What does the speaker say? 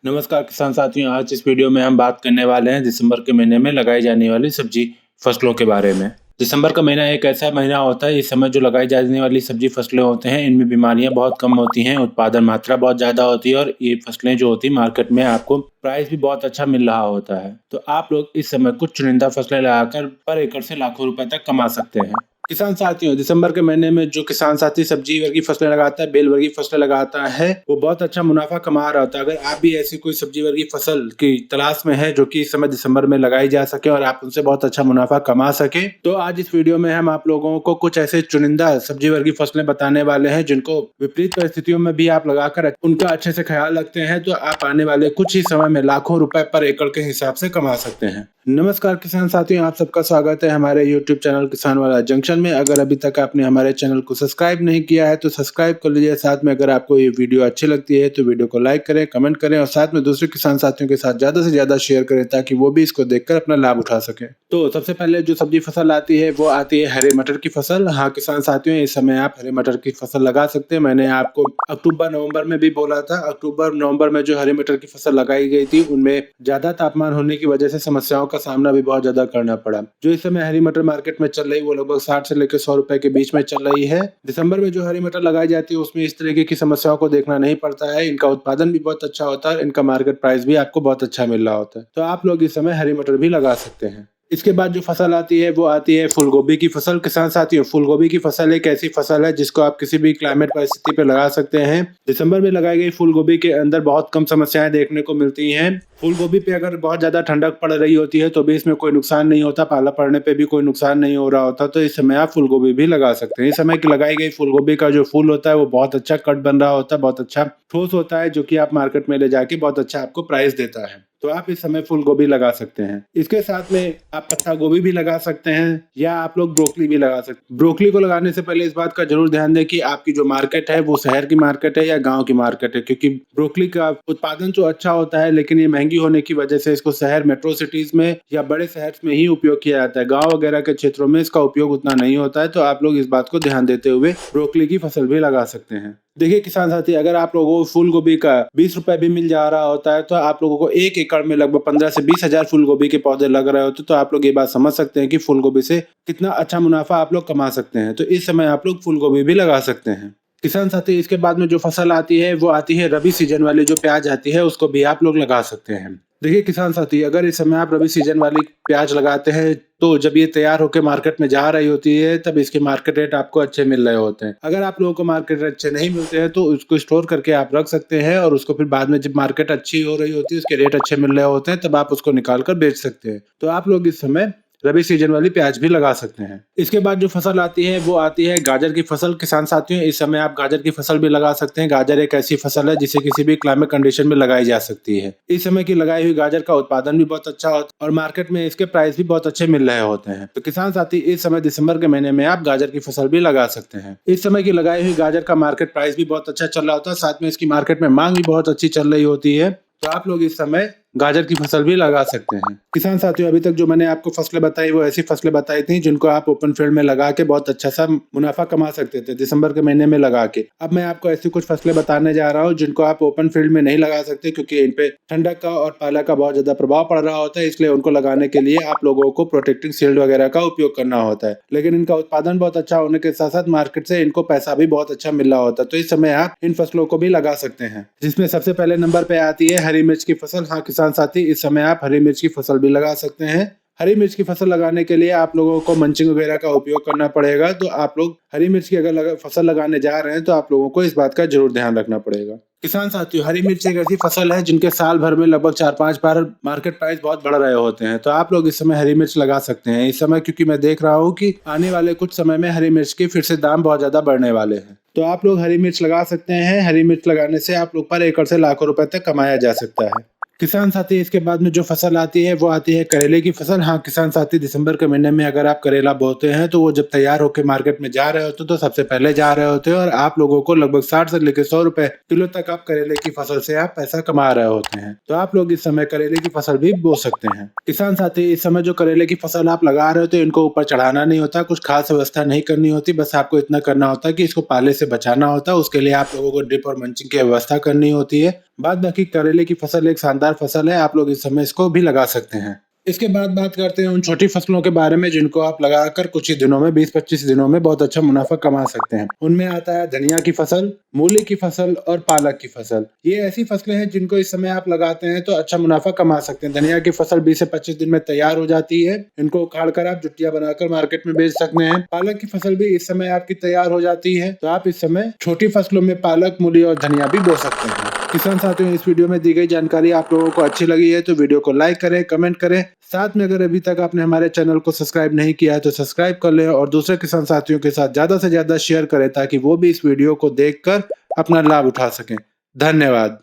नमस्कार किसान साथियों, आज इस वीडियो में हम बात करने वाले हैं दिसंबर के महीने में लगाई जाने वाली सब्जी फसलों के बारे में। दिसंबर का महीना एक ऐसा महीना होता है, इस समय जो लगाई जाने वाली सब्जी फसलें होते हैं, इनमें बीमारियां बहुत कम होती हैं, उत्पादन मात्रा बहुत ज़्यादा होती है और ये फसलें जो होती हैं मार्केट में आपको प्राइस भी बहुत अच्छा मिल रहा होता है। तो आप लोग इस समय कुछ चुनिंदा फसलें लगाकर पर एकड़ से लाखों रुपए तक कमा सकते हैं। किसान साथियों, दिसंबर के महीने में जो किसान साथी सब्जी वर्गीय फसलें लगाता है, बेल वर्गीय फसलें लगाता है, वो बहुत अच्छा मुनाफा कमा रहा होता है। अगर आप भी ऐसी कोई सब्जी वर्गीय फसल की तलाश में है जो कि इस समय दिसंबर में लगाई जा सके और आप उनसे बहुत अच्छा मुनाफा कमा सके, तो आज इस वीडियो में हम आप लोगों को कुछ ऐसे चुनिंदा सब्जी वर्गीय फसलें बताने वाले हैं जिनको विपरीत परिस्थितियों में भी आप लगाकर उनका अच्छे से ख्याल रखते हैं तो आप आने वाले कुछ ही समय में लाखों रुपए पर एकड़ के हिसाब से कमा सकते हैं। नमस्कार किसान साथियों, आप सबका स्वागत है हमारे YouTube चैनल किसान वाला जंक्शन में। अगर अभी तक आपने हमारे चैनल को सब्सक्राइब नहीं किया है तो सब्सक्राइब कर लीजिए। साथ में अगर आपको ये वीडियो अच्छी लगती है तो वीडियो को लाइक करें, कमेंट करें और साथ में दूसरे किसान साथियों के साथ ज्यादा से ज्यादा शेयर करें ताकि वो भी इसको देखकर अपना लाभ उठा सके। तो सबसे पहले जो सब्जी फसल आती है वो आती है हरे मटर की फसल। हाँ किसान साथियों, इस समय आप हरे मटर की फसल लगा सकते हैं। मैंने आपको अक्टूबर नवंबर में भी बोला था। अक्टूबर नवंबर में जो हरी मटर की फसल लगाई गई थी उनमें ज्यादा तापमान होने की वजह से समस्याओं का सामना भी बहुत ज्यादा करना पड़ा। जो इस समय हरी मटर मार्केट में चल रही वो लगभग 60 से लेकर 100 रुपए के बीच में चल रही है। दिसंबर में जो हरी मटर लगाई जाती है उसमें इस तरीके की समस्याओं को देखना नहीं पड़ता है। इनका उत्पादन भी बहुत अच्छा होता है, इनका मार्केट प्राइस भी आपको बहुत अच्छा मिल रहा होता है। तो आप लोग इस समय हरी मटर भी लगा सकते हैं। इसके बाद जो फसल आती है वो आती है फूलगोभी की फसल। किसान साथियों, फूलगोभी की फसल एक ऐसी फसल है जिसको आप किसी भी क्लाइमेट परिस्थिति पे लगा सकते हैं। दिसंबर में लगाई गई फूलगोभी के अंदर बहुत कम समस्याएं देखने को मिलती हैं। फूलगोभी पे अगर बहुत ज्यादा ठंडक पड़ रही होती है तो भी इसमें कोई नुकसान नहीं होता, पाला पड़ने पे भी कोई नुकसान नहीं हो रहा होता। तो इस समय आप फूलगोभी भी लगा सकते हैं। इस समय की लगाई गई फूलगोभी का जो फूल होता है वो बहुत अच्छा कट बन रहा होता है, बहुत अच्छा ठोस होता है, जो कि आप मार्केट में ले जाके बहुत अच्छा आपको प्राइस देता है। तो आप इस समय फूल गोभी लगा सकते हैं। इसके साथ में आप पत्ता गोभी भी लगा सकते हैं या आप लोग ब्रोकली भी लगा सकते हैं। ब्रोकली को लगाने से पहले इस बात का जरूर ध्यान दें कि आपकी जो मार्केट है वो शहर की मार्केट है या गांव की मार्केट है, क्योंकि ब्रोकली का उत्पादन तो अच्छा होता है लेकिन ये महंगी होने की वजह से इसको शहर मेट्रो सिटीज में या बड़े शहर में ही उपयोग किया जाता है। गाँव वगैरह के क्षेत्रों में इसका उपयोग उतना नहीं होता है। तो आप लोग इस बात को ध्यान देते हुए ब्रोकली की फसल भी लगा सकते हैं। देखिए किसान साथी, अगर आप लोगों को फूल गोभी का 20 रुपए भी मिल जा रहा होता है तो आप लोगों को 1 एकड़ में लगभग 15 से 20 हजार फूल गोभी के पौधे लग रहे होते, तो आप लोग ये बात समझ सकते हैं कि फूल गोभी से कितना अच्छा मुनाफा आप लोग कमा सकते हैं। तो इस समय आप लोग फूल गोभी भी लगा सकते हैं। किसान साथी, इसके बाद में जो फसल आती है वो आती है रबी सीजन वाली। जो प्याज आती है उसको भी आप लोग लगा सकते हैं। देखिए किसान साथी, अगर इस समय आप रबी सीजन वाली प्याज लगाते हैं तो जब ये तैयार होकर मार्केट में जा रही होती है तब इसके मार्केट रेट आपको अच्छे मिल रहे होते हैं। अगर आप लोगों को मार्केट रेट अच्छे नहीं मिलते हैं तो उसको स्टोर करके आप रख सकते हैं और उसको फिर बाद में जब मार्केट अच्छी हो रही होती है, उसके रेट अच्छे मिल रहे होते हैं, तब आप उसको निकाल कर बेच सकते हैं। तो आप लोग इस समय रबी सीजन वाली प्याज भी लगा सकते हैं। इसके बाद जो फसल आती है वो आती है गाजर की फसल। किसान साथियों, इस समय आप गाजर की फसल भी लगा सकते हैं। गाजर एक ऐसी फसल है जिसे किसी भी क्लाइमेट कंडीशन में लगाई जा सकती है। इस समय की लगाई हुई गाजर का उत्पादन भी बहुत अच्छा होता है और मार्केट में इसके प्राइस भी बहुत अच्छे मिल रहे होते हैं। तो किसान साथी, इस समय दिसंबर के महीने में आप गाजर की फसल भी लगा सकते हैं। इस समय की लगाई हुई गाजर का मार्केट प्राइस भी बहुत अच्छा चल रहा होता है, साथ में इसकी मार्केट में मांग भी बहुत अच्छी चल रही होती है। तो आप लोग इस समय गाजर की फसल भी लगा सकते हैं। किसान साथियों, अभी तक जो मैंने आपको फसलें बताई वो ऐसी फसलें बताई थी जिनको आप ओपन फील्ड में लगा के बहुत अच्छा सा मुनाफा कमा सकते थे दिसंबर के महीने में लगा के। अब मैं आपको ऐसी कुछ फसलें बताने जा रहा हूँ जिनको आप ओपन फील्ड में नहीं लगा सकते, क्योंकि इन पे ठंडक का और पाला का बहुत ज्यादा प्रभाव पड़ रहा होता है। इसलिए उनको लगाने के लिए आप लोगों को प्रोटेक्टिंग शील्ड वगैरह का उपयोग करना होता है। लेकिन इनका उत्पादन बहुत अच्छा होने के साथ साथ मार्केट से इनको पैसा भी बहुत अच्छा मिल रहा होता है। तो इस समय आप इन फसलों को भी लगा सकते हैं, जिसमें सबसे पहले नंबर पे आती है हरी मिर्च की फसल। हाँ किसान साथी, इस समय आप हरी मिर्च की फसल भी लगा सकते हैं। हरी मिर्च की फसल लगाने के लिए आप लोगों को मंचिंग वगैरह का उपयोग करना पड़ेगा। तो आप लोग हरी मिर्च की अगर फसल लगाने जा रहे हैं तो आप लोगों को इस बात का जरूर ध्यान रखना पड़ेगा। किसान साथियों, हरी मिर्च एक ऐसी फसल है जिनके साल भर में लगभग 4-5 बार मार्केट प्राइस बहुत बढ़ रहे होते हैं। तो आप लोग इस समय हरी मिर्च लगा सकते हैं इस समय, क्योंकि मैं देख रहा हूँ कि आने वाले कुछ समय में हरी मिर्च के फिर से दाम बहुत ज्यादा बढ़ने वाले हैं। तो आप लोग हरी मिर्च लगा सकते हैं। हरी मिर्च लगाने से आप लोग पर एकड़ से लाखों रुपए तक कमाया जा सकता है। किसान साथी इसके बाद में जो फसल आती है वो आती है करेले की फसल। हाँ, किसान साथी दिसंबर के महीने में अगर आप करेला बोते हैं तो वो जब तैयार होके मार्केट में जा रहे होते हैं तो सबसे पहले जा रहे होते हैं और आप लोगों को लगभग 60 से लेकर 100 रुपए किलो तक आप करेले की फसल से आप पैसा कमा रहे होते हैं। तो आप लोग इस समय करेले की फसल भी बो सकते हैं। किसान साथी इस समय जो करेले की फसल आप लगा रहे होते हैं इनको ऊपर चढ़ाना नहीं होता, कुछ खास व्यवस्था नहीं करनी होती, बस आपको इतना करना होता है कि इसको पाले से बचाना होता है। उसके लिए आप लोगों को ड्रिप और मल्चिंग की व्यवस्था करनी होती है। बाद बाकी करेले की फसल एक शानदार फसल है, आप लोग इस समय इसको भी लगा सकते हैं। इसके बाद बात करते हैं उन छोटी फसलों के बारे में जिनको आप लगाकर कुछ ही दिनों में 20-25 दिनों में बहुत अच्छा मुनाफा कमा सकते हैं। उनमें आता है धनिया की फसल, मूली की फसल और पालक की फसल। ये ऐसी फसलें हैं जिनको इस समय आप लगाते हैं तो अच्छा मुनाफा कमा सकते हैं। धनिया की फसल 20 से 25 दिन में तैयार हो जाती है। इनको उखाड़ कर आप जुटिया बनाकर मार्केट में बेच सकते हैं। पालक की फसल भी इस समय आपकी तैयार हो जाती है, तो आप इस समय छोटी फसलों में पालक, मूली और धनिया भी बो सकते हैं। किसान साथियों, इस वीडियो में दी गई जानकारी आप लोगों को अच्छी लगी है तो वीडियो को लाइक करें, कमेंट करें। साथ में अगर अभी तक आपने हमारे चैनल को सब्सक्राइब नहीं किया है तो सब्सक्राइब कर लें और दूसरे किसान साथियों के साथ ज़्यादा से ज़्यादा शेयर करें ताकि वो भी इस वीडियो को देखकर अपना लाभ उठा सकें। धन्यवाद।